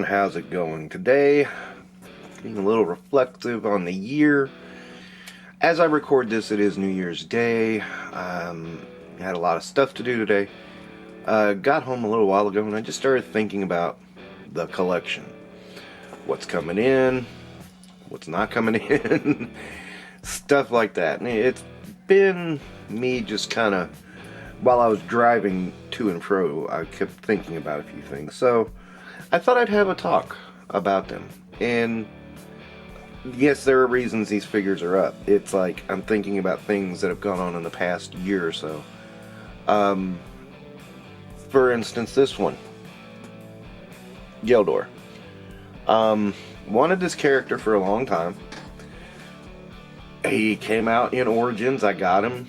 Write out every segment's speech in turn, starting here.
everyone, how's it going? Today, being a little reflective on the year. As I record this, it is New Year's Day. Had a lot of stuff to do today. Got home a little while ago and I just started thinking about the collection. What's coming in, what's not coming in, stuff like that. And it's been me just kind of, while I was driving to and fro, I kept thinking about a few things. So I thought I'd have a talk about them. And yes, there are reasons these figures are up. It's like I'm thinking about things that have gone on in the past year or so. For instance, this one, Yeldor. Wanted this character for a long time. He came out in Origins. I got him.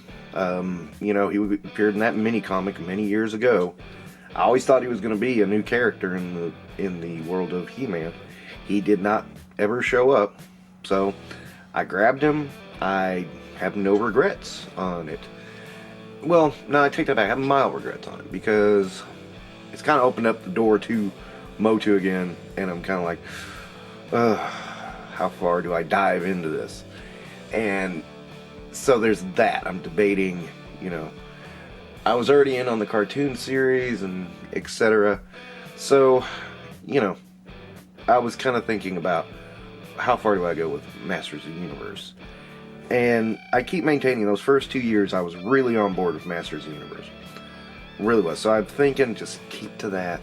He appeared in that mini comic many years ago. I always thought he was going to be a new character in the world of He-Man. He did not ever show up, so I grabbed him. I have no regrets on it. Well, no, I take that back. I have mild regrets on it because it's kind of opened up the door to Motu again, and I'm kind of like, how far do I dive into this? And so there's that. I'm debating, I was already in on the cartoon series and etc. So, I was kind of thinking about how far do I go with Masters of the Universe. And I keep maintaining those first 2 years I was really on board with Masters of the Universe. Really was. So I'm thinking just keep to that.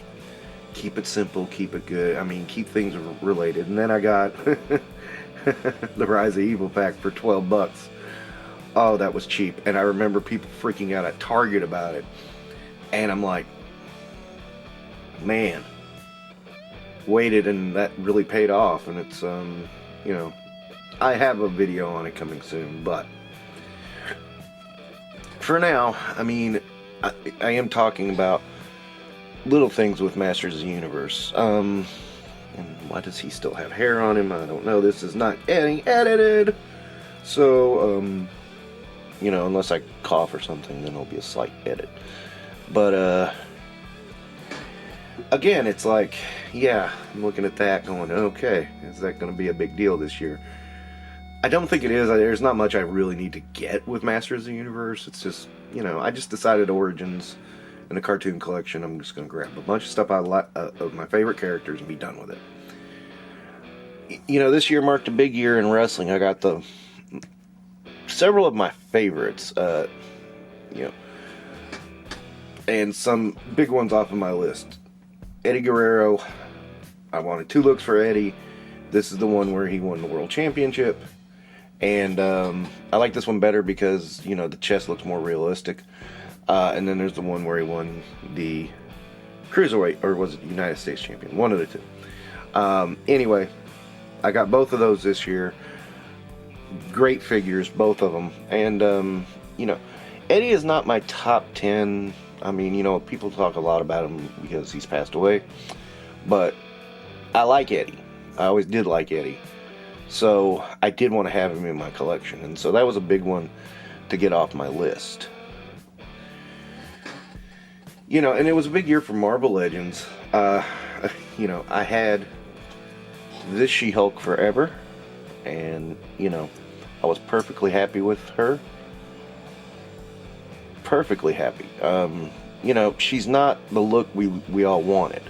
Keep it simple, keep it good. I mean, keep things related. And then I got the Rise of Evil pack for $12. Oh, that was cheap. And I remember people freaking out at Target about it. And I'm like, man, waited and that really paid off. And it's, I have a video on it coming soon. But for now, I mean, I am talking about little things with Masters of the Universe. And why does he still have hair on him? I don't know. This is not getting edited. So, unless I cough or something, then it'll be a slight edit. But, again, it's like, yeah, I'm looking at that going, okay, is that going to be a big deal this year? I don't think it is. There's not much I really need to get with Masters of the Universe. It's just, I just decided Origins and the cartoon collection, I'm just going to grab a bunch of stuff I like of my favorite characters and be done with it. This year marked a big year in wrestling. I got several of my favorites, and some big ones off of my list. Eddie Guerrero, I wanted 2 looks for Eddie. This is the one where he won the World Championship. And I like this one better because, the chest looks more realistic. And then there's the one where he won the Cruiserweight, or was it United States Champion? One of the two. Anyway, I got both of those this year. Great figures, both of them. And, Eddie is not my top 10. I mean, people talk a lot about him because he's passed away. But I like Eddie. I always did like Eddie. So I did want to have him in my collection. And so that was a big one to get off my list. And it was a big year for Marvel Legends. I had this She-Hulk forever. And, I was perfectly happy with her. Perfectly happy. She's not the look we all wanted.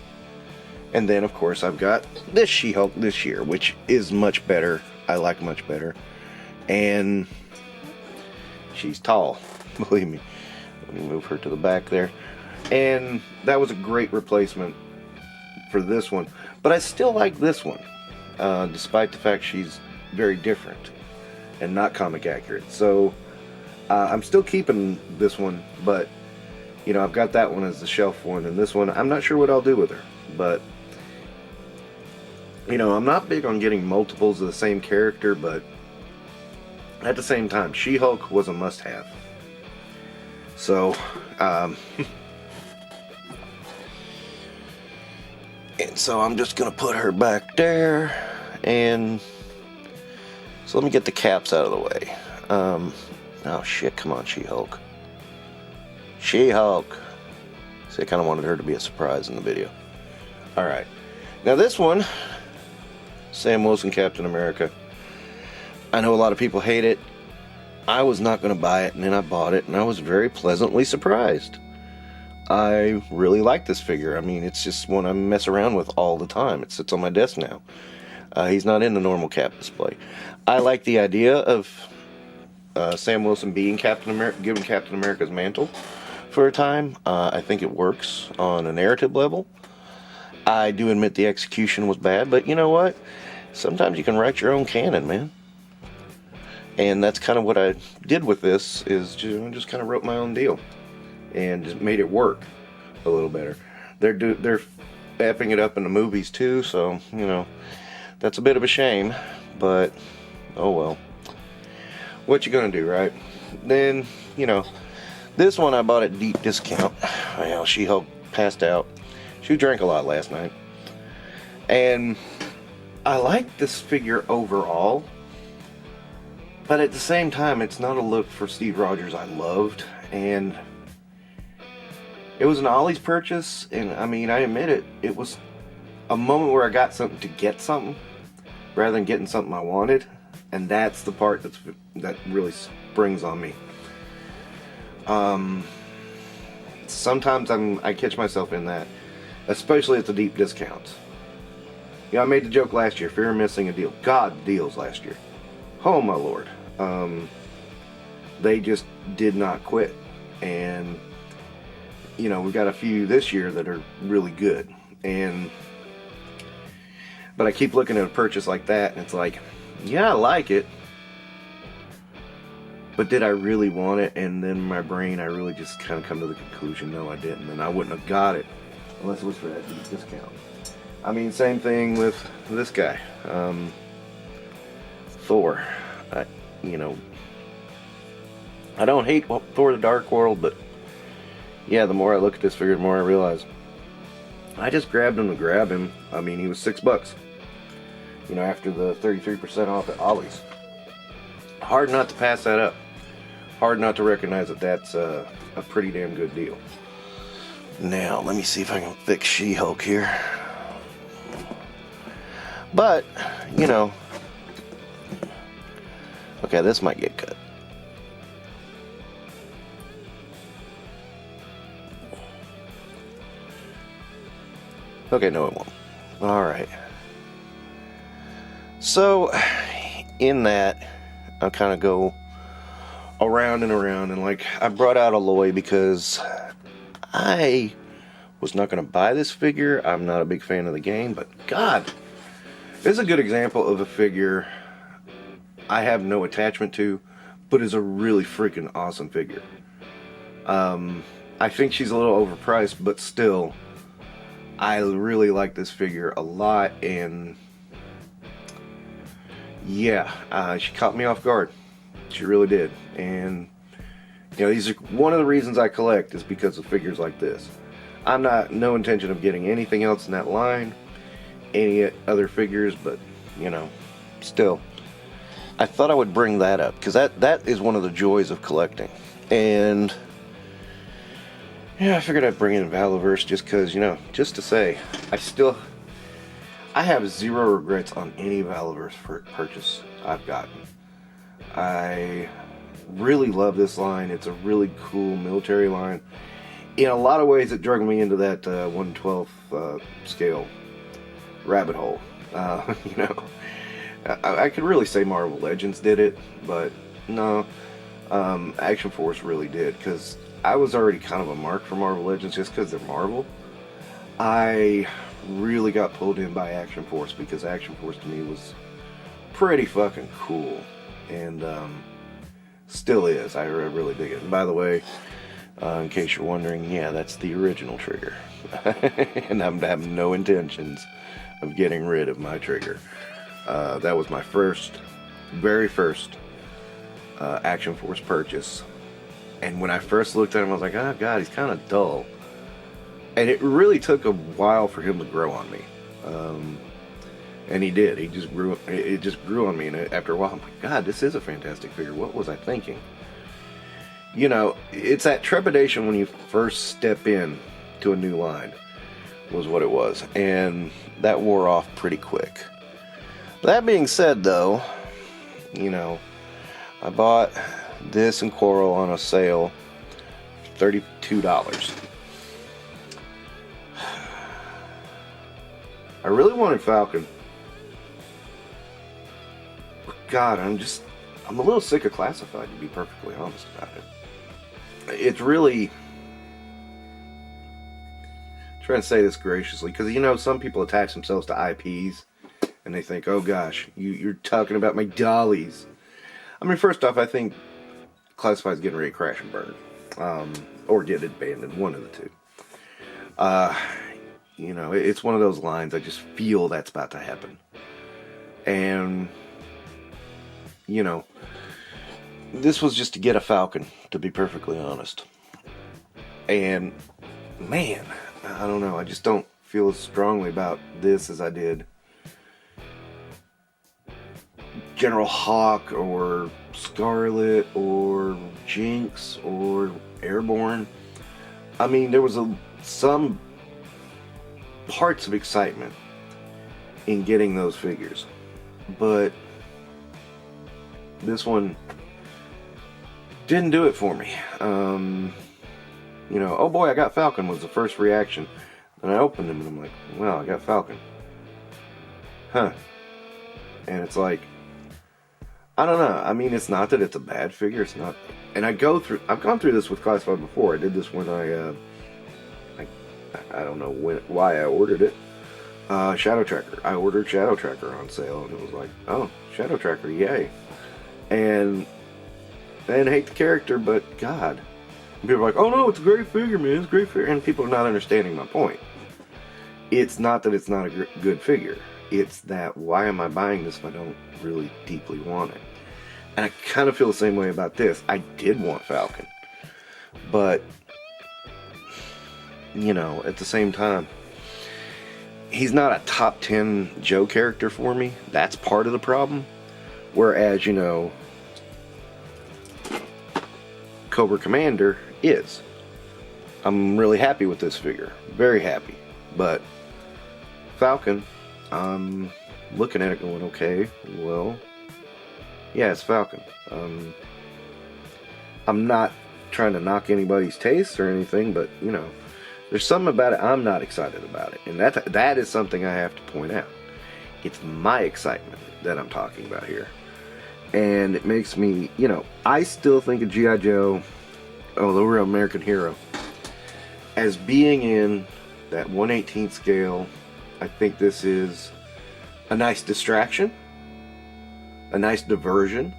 And then, of course, I've got this She-Hulk this year, which is much better. I like much better. And she's tall, believe me. Let me move her to the back there. And that was a great replacement for this one. But I still like this one, despite the fact she's very different and not comic accurate. So, I'm still keeping this one, but, I've got that one as the shelf one. And this one, I'm not sure what I'll do with her. But, I'm not big on getting multiples of the same character, but at the same time, She-Hulk was a must-have. So, and so I'm just going to put her back there, and so let me get the caps out of the way. Oh shit, come on, She-Hulk. She-Hulk! See, I kind of wanted her to be a surprise in the video. Alright. Now this one, Sam Wilson Captain America. I know a lot of people hate it. I was not going to buy it, and then I bought it, and I was very pleasantly surprised. I really like this figure. I mean, it's just one I mess around with all the time. It sits on my desk now. He's not in the normal Cap display. I like the idea of Sam Wilson being Captain America, given Captain America's mantle for a time. I think it works on a narrative level. I do admit the execution was bad, but you know what? Sometimes you can write your own canon, man. And that's kind of what I did with this, is just kind of wrote my own deal and just made it work a little better. They're effing it up in the movies too, so you know that's a bit of a shame, but oh well. What you gonna do, right? Then you know, this one I bought at deep discount. Well, She-Hulk passed out. She drank a lot last night, and I like this figure overall. But at the same time, it's not a look for Steve Rogers I loved, and it was an Ollie's purchase, and I mean, I admit it, it was a moment where I got something to get something, rather than getting something I wanted, and that's the part that really springs on me. Sometimes I catch myself in that, especially at the deep discounts. You know, I made the joke last year, fear of missing a deal. God, deals last year. Oh my Lord. They just did not quit, and you know, we've got a few this year that are really good, but I keep looking at a purchase like that, and it's like, yeah, I like it, but did I really want it? And then my brain, I really just kind of come to the conclusion, no, I didn't, and I wouldn't have got it unless it was for that deep discount. I mean, same thing with this guy, Thor. You know, I don't hate Thor the Dark World, but yeah, the more I look at this figure, the more I realize I just grabbed him to grab him. I mean, he was $6, you know, after the 33% off at Ollie's. Hard not to pass that up. Hard not to recognize that that's a pretty damn good deal. Now, let me see if I can fix She-Hulk here. But, you know, okay, this might get cut. Okay, no it won't. Alright. So, in that, I'll kind of go around and around, and like, I brought out Aloy because I was not going to buy this figure. I'm not a big fan of the game, but God, this is a good example of a figure I have no attachment to, but is a really freaking awesome figure. I think she's a little overpriced, but still, I really like this figure a lot, and yeah, she caught me off guard. She really did. And you know, these are one of the reasons I collect, is because of figures like this. I'm no intention of getting anything else in that line, any other figures, but you know, still, I thought I would bring that up because that is one of the joys of collecting. And yeah, I figured I'd bring in Valiverse just because, you know, just to say, I have zero regrets on any Valiverse purchase I've gotten. I really love this line. It's a really cool military line. In a lot of ways, it dragged me into that 1/12 scale rabbit hole. You know, I could really say Marvel Legends did it, but no, Action Force really did, because I was already kind of a mark for Marvel Legends just because they're Marvel. I really got pulled in by Action Force because Action Force to me was pretty fucking cool, and still is. I really dig it. And by the way, in case you're wondering, yeah, that's the original trigger. And I'm having no intentions of getting rid of my trigger. That was my very first Action Force purchase. And when I first looked at him, I was like, oh God, he's kind of dull. And it really took a while for him to grow on me. And he did. It just grew on me. And after a while, I'm like, God, this is a fantastic figure. What was I thinking? You know, it's that trepidation when you first step in to a new line, was what it was, and that wore off pretty quick. That being said, though, you know, I bought this and Coral on a sale, $32. I really wanted Falcon. But God, I'm a little sick of Classified, to be perfectly honest about it. It's really, trying to say this graciously, because you know some people attach themselves to IPs and they think, oh gosh, you're talking about my dollies. I mean, first off, I think Classified's getting ready to crash and burn, or get abandoned, one of the two. You know, it's one of those lines, I just feel that's about to happen. And you know, this was just to get a Falcon, to be perfectly honest. And man, I don't know, I just don't feel as strongly about this as I did General Hawk or Scarlet or Jinx or Airborne. I mean, there was some parts of excitement in getting those figures, but this one didn't do it for me. You know, oh boy, I got Falcon was the first reaction. And I opened them and I'm like, wow, I got Falcon. Huh. And it's like, I don't know. I mean, it's not that it's a bad figure. It's not. And I've gone through this with Classified before. I did this when I don't know why I ordered it. Shadow Tracker. I ordered Shadow Tracker on sale and it was like, oh, Shadow Tracker, yay. And I didn't hate the character, but God. People are like, oh no, it's a great figure, man, it's a great figure. And people are not understanding my point. It's not that it's not a good figure. It's that, why am I buying this if I don't really deeply want it? And I kind of feel the same way about this. I did want Falcon. But, you know, at the same time, he's not a top 10 Joe character for me. That's part of the problem. Whereas, you know, Cobra Commander is. I'm really happy with this figure. Very happy. But Falcon, I'm looking at it going, okay, well, yeah, it's Falcon. I'm not trying to knock anybody's taste or anything, but, you know, there's something about it I'm not excited about it. And that is something I have to point out. It's my excitement that I'm talking about here. And it makes me, you know, I still think of G.I. Joe, the real American Hero, as being in that 1/18 scale. I think this is a nice distraction, a nice diversion,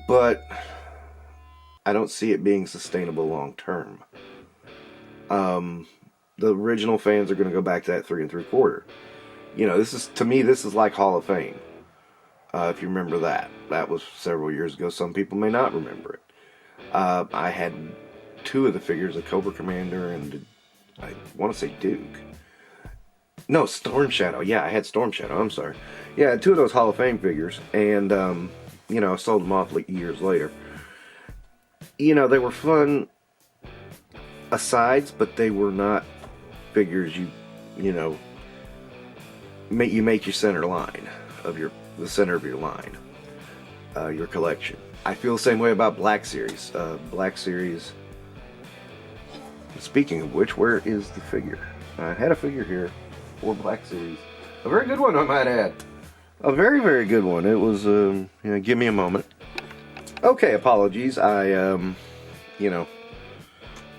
but I don't see it being sustainable long term. The original fans are going to go back to that 3 3/4. You know, to me, this is like Hall of Fame. If you remember that. That was several years ago. Some people may not remember it. I had 2 of the figures, a Cobra Commander and I want to say Duke. No, Storm Shadow. Yeah, I had Storm Shadow. I'm sorry. Yeah, I had 2 of those Hall of Fame figures. And, you know, I sold them off like years later. You know, they were fun asides, but they were not figures you know, you make your center line of the center of your line, your collection. I feel the same way about Black Series. Black Series. Speaking of which, where is the figure? I had a figure here for Black Series. A very good one, I might add. A very, very good one. It was, you know, give me a moment. Okay, apologies. You know,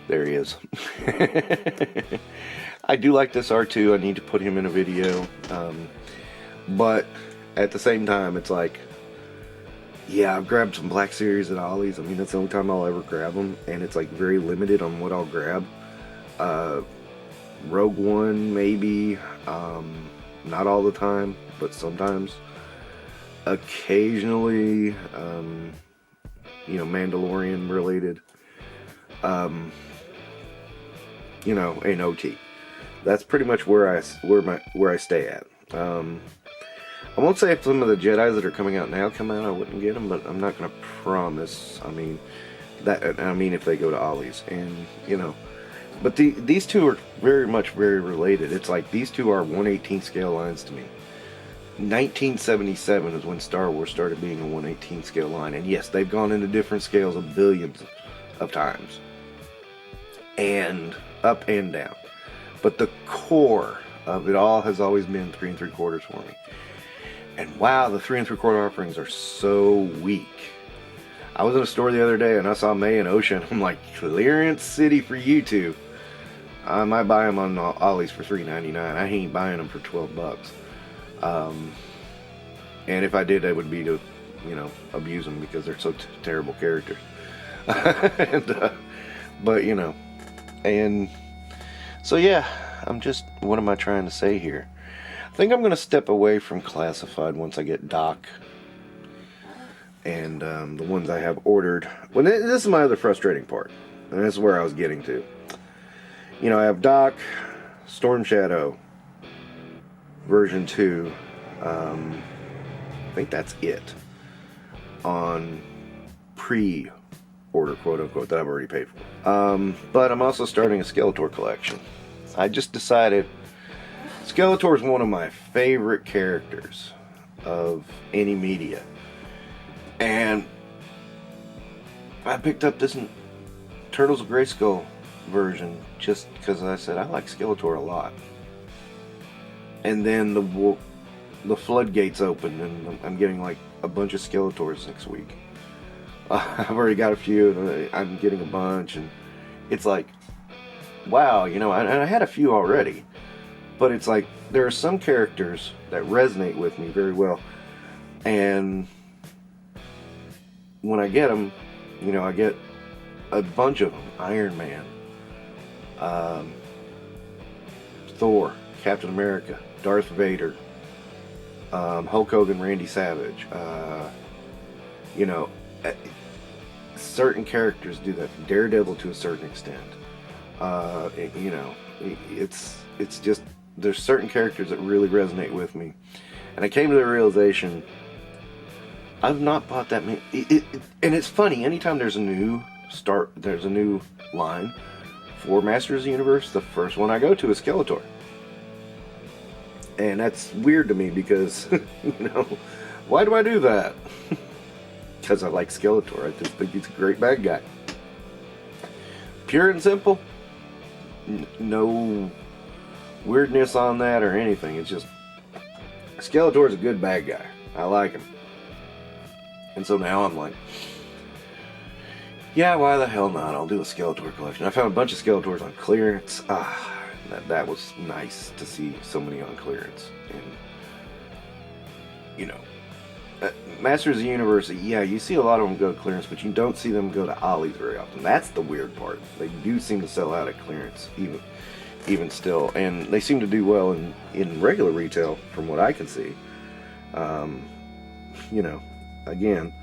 there he is. I do like this R2. I need to put him in a video. But at the same time, it's like, yeah, I've grabbed some Black Series at Ollie's. I mean, that's the only time I'll ever grab them. And it's like very limited on what I'll grab. Rogue One, maybe. Not all the time, but sometimes. Occasionally, you know, Mandalorian related. You know, an OT. That's pretty much where I stay at. I won't say if some of the Jedis that are coming out now come out, I wouldn't get them, but I'm not going to promise. I mean, if they go to Ollie's, and you know, But these two are very related. It's like these two are 1/18 scale lines to me. 1977 is when Star Wars started being a 1/18 scale line. And yes, they've gone into different scales of billions of times. And up and down. But the core of it all has always been 3 3/4 for me. And wow, the 3 3/4 offerings are so weak. I was in a store the other day and I saw May and Ocean. I'm like, clearance city for you two. I might buy them on Ollie's for $3.99. I ain't buying them for $12. And if I did, that would be to, abuse them because they're so terrible characters. But and so yeah, what am I trying to say here? I think I'm going to step away from classified once I get Doc and the ones I have ordered. Well, this is my other frustrating part, and this is where I was getting to. I have Doc, Storm Shadow, version 2. I think that's it on pre-order, quote unquote, that I've already paid for. But I'm also starting a Skeletor collection. I just decided Skeletor is one of my favorite characters of any media. And I picked up this Turtles of Grayskull version just because I said I like Skeletor a lot. And then the floodgates opened and I'm getting like a bunch of Skeletors next week. I've already got a few and I'm getting a bunch, and it's like, wow, and I had a few already, but it's like there are some characters that resonate with me very well, and when I get them, I get a bunch of them. Iron Man, Thor, Captain America, Darth Vader, Hulk Hogan, Randy Savage, certain characters do that. Daredevil to a certain extent. It's just, there's certain characters that really resonate with me. And I came to the realization, I've not bought that many. And it's funny, anytime there's a new line for Masters of the Universe, the first one I go to is Skeletor. And that's weird to me because, why do I do that? Because I like Skeletor. I just think he's a great bad guy. Pure and simple. No weirdness on that or anything. It's just, Skeletor's a good bad guy. I like him. And so now I'm like, yeah, why the hell not? I'll do a Skeletor collection. I found a bunch of Skeletors on clearance. That was nice to see so many on clearance. And, Masters of the Universe, yeah, you see a lot of them go to clearance, but you don't see them go to Ollie's very often. That's the weird part. They do seem to sell out at clearance, even still. And they seem to do well in regular retail, from what I can see. Again,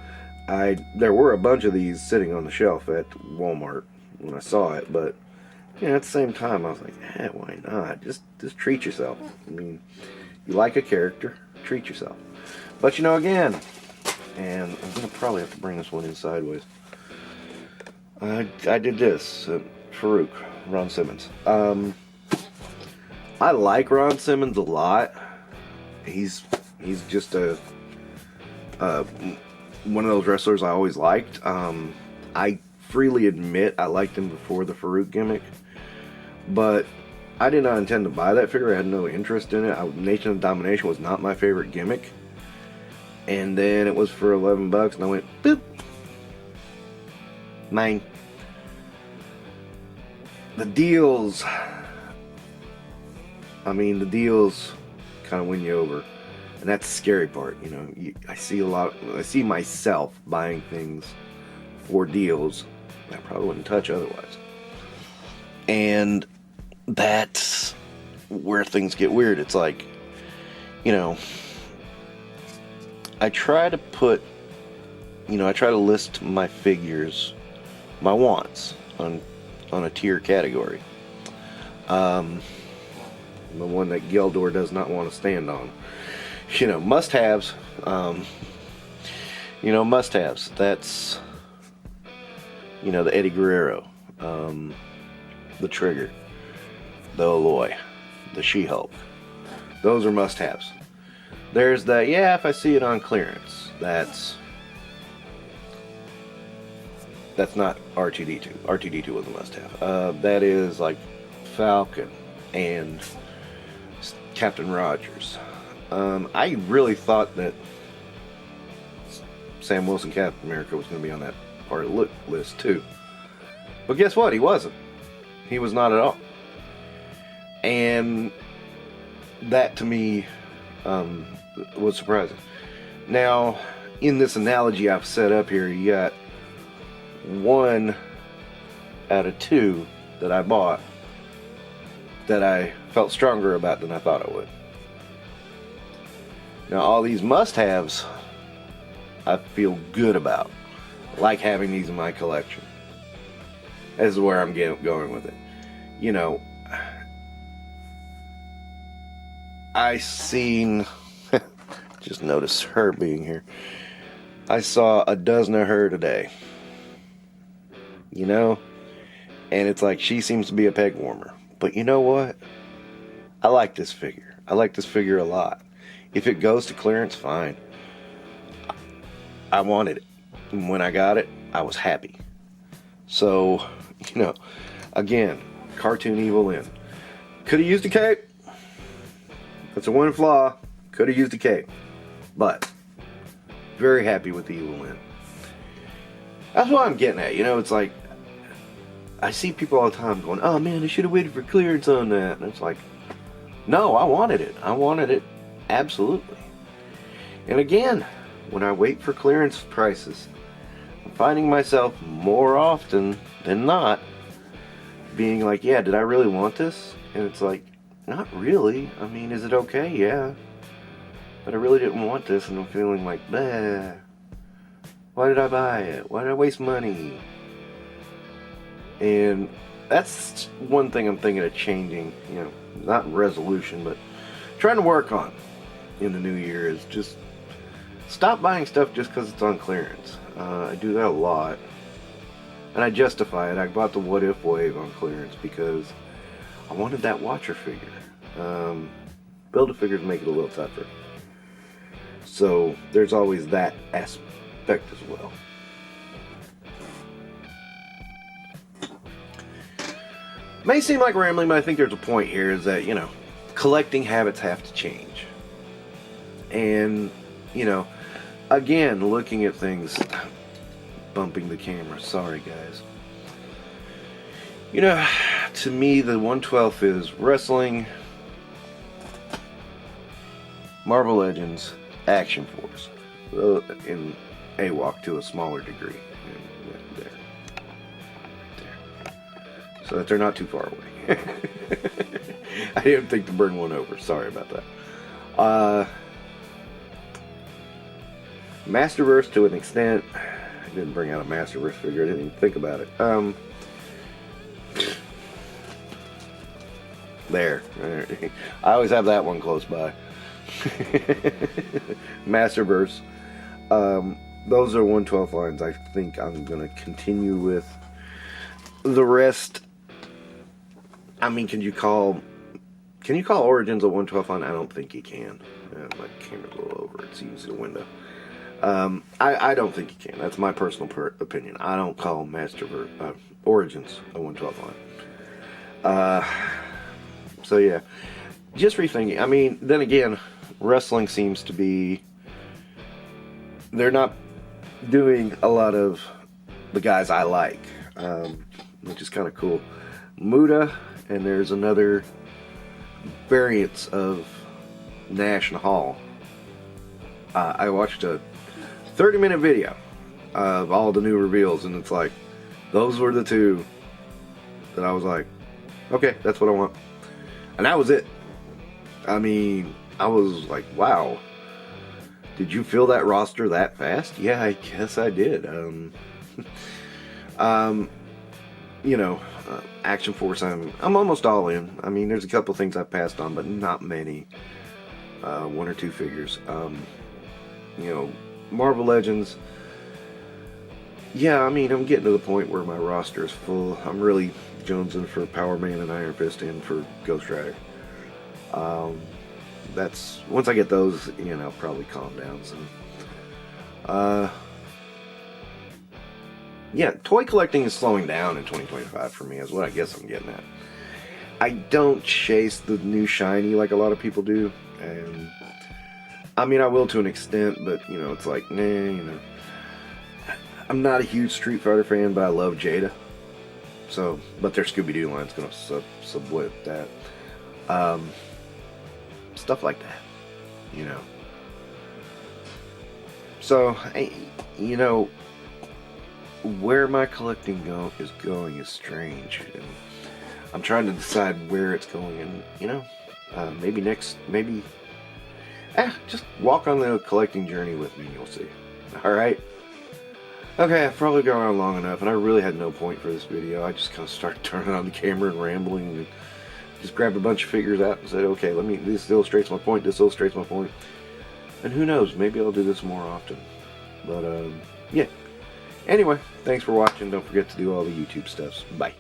there were a bunch of these sitting on the shelf at Walmart when I saw it, but at the same time I was like, why not? Just treat yourself. I mean, you like a character, treat yourself. But again, and I'm gonna probably have to bring this one in sideways. I did this, Farouk, Ron Simmons. I like Ron Simmons a lot. He's just one of those wrestlers I always liked. I freely admit I liked him before the Farouk gimmick, but I did not intend to buy that figure. I had no interest in it. Nation of Domination was not my favorite gimmick, and then it was for $11, and I went boop, mine. The deals kind of win you over. And that's the scary part, I see myself buying things for deals that I probably wouldn't touch otherwise. And that's where things get weird. It's like, I try to list my figures, my wants, on a tier category. The one that Geldor does not want to stand on. Must-haves. Must-haves. That's, the Eddie Guerrero. the Trigger, the Aloy, the She-Hulk. Those are must-haves. There's the, yeah, if I see it on clearance, that's not R2-D2. R2-D2 was a must-have. That is like Falcon and Captain Rogers. I really thought that Sam Wilson Captain America was going to be on that part of the list too. But guess what? He wasn't. He was not at all. And that to me was surprising. Now, in this analogy I've set up here, you got 1 out of 2 that I bought that I felt stronger about than I thought I would. Now, all these must-haves I feel good about. I like having these in my collection. This is where I'm going with it. You know, I seen, just noticed her being here. I saw a dozen of her today. You know? And it's like she seems to be a peg warmer. But you know what? I like this figure. I like this figure a lot. If it goes to clearance, fine. I wanted it. And when I got it, I was happy. So, you know, again, cartoon Evil Lyn. Could have used a cape. That's a one flaw. Could have used a cape. But, very happy with the Evil Lyn. That's what I'm getting at. You know, it's like, I see people all the time going, oh man, I should have waited for clearance on that. And it's like, no, I wanted it. I wanted it absolutely. And again, when I wait for clearance prices, I'm finding myself more often than not being like, yeah, did I really want this? And it's like, not really. I mean, is it okay? Yeah. But I really didn't want this, and I'm feeling like, bleh. Why did I buy it? Why did I waste money? And that's one thing I'm thinking of changing, you know, not resolution, but trying to work on in the new year is just stop buying stuff just because it's on clearance. I do that a lot. And I justify it. I bought the What If Wave on clearance because I wanted that Watcher figure. Build-A-Figures make it a little tougher. So there's always that aspect as well. May seem like rambling, but I think there's a point here is that, you know, collecting habits have to change. And, you know, again, looking at things, bumping the camera, sorry guys. You know, to me, the 1/12 is wrestling, Marvel Legends, Action Force, in AWOC to a smaller degree. There. So that they're not too far away. I didn't think to bring one over. Sorry about that. Masterverse to an extent. I didn't bring out a Masterverse figure. I didn't even think about it. There. I always have that one close by. Masterverse. Those are 1/12 lines. I think I'm going to continue with. The rest, I mean, can you call Origins a 1/12 line? I don't think you can. My camera's a little over. It's using the window. I don't think you can. That's my personal opinion. I don't call Origins a 1/12 line. So yeah, just rethinking. I mean, then again, wrestling seems to be, they're not doing a lot of the guys I like, which is kind of cool. Muda, and there's another variants of Nash and Hall. I watched a 30-minute video of all the new reveals, and it's like, those were the two that I was like, okay, that's what I want. And that was it. I mean, I was like, wow. Did you fill that roster that fast? Yeah, I guess I did. You know, Action Force, I'm almost all in. I mean, there's a couple things I've passed on, but not many. 1 or 2 figures. You know, Marvel Legends, yeah, I mean, I'm getting to the point where my roster is full. I'm really jonesing for Power Man and Iron Fist and for Ghost Rider. That's once I get those, you know, probably calm down some. Yeah, toy collecting is slowing down in 2025 for me, is what I guess I'm getting at. I don't chase the new shiny like a lot of people do, and I mean, I will to an extent, but you know, it's like, nah, you know. I'm not a huge Street Fighter fan, but I love Jada. So, but their Scooby-Doo line's gonna sublet that. Stuff like that, you know. So, you know, where my collecting is going is strange, and I'm trying to decide where it's going, and you know, maybe just walk on the collecting journey with me, and you'll see. All right. Okay, I've probably gone on long enough, and I really had no point for this video. I just kind of started turning on the camera and rambling, and just grabbed a bunch of figures out and said, okay, this illustrates my point, this illustrates my point. And who knows, maybe I'll do this more often. But, yeah. Anyway, thanks for watching. Don't forget to do all the YouTube stuffs. Bye.